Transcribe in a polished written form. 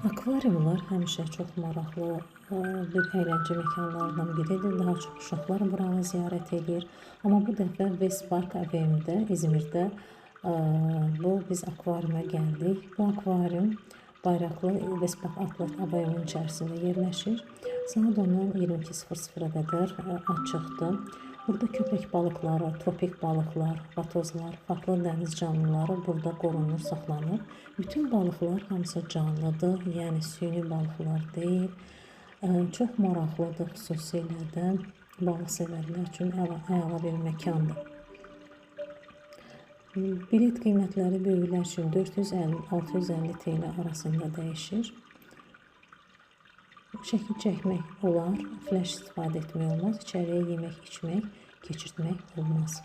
Akvariumlar həmişə çox maraqlı bir əyləncə məkanlarından biridir. Daha çox uşaqlar buranı ziyarət edir. Amma bu dəfə Vestpark AVM-də, İzmirdə biz akvariuma gəldik. Bu akvarium Bayraqlı Vestpark Outlet AVM-in içərisində yerləşir. Saat onun 22:00-a qədər açıqdır. Burada köpək balıqları, tropik balıqlar, vatozlar, farklı dəniz canlıları burada qorunur, saxlanır. Bütün balıqlar hamısı canlıdır, yəni süni balıqlar deyil. Çox maraqlıdır, xüsusilə də balıq sevərlər üçün əla bir məkandır. Bilet qiymətləri böyüklər üçün 450-650 TL arasında dəyişir. Şəkil çəkmək olar, flash istifadə etmək olmaz, içəriyə yemək, içmək, keçirtmək olmaz.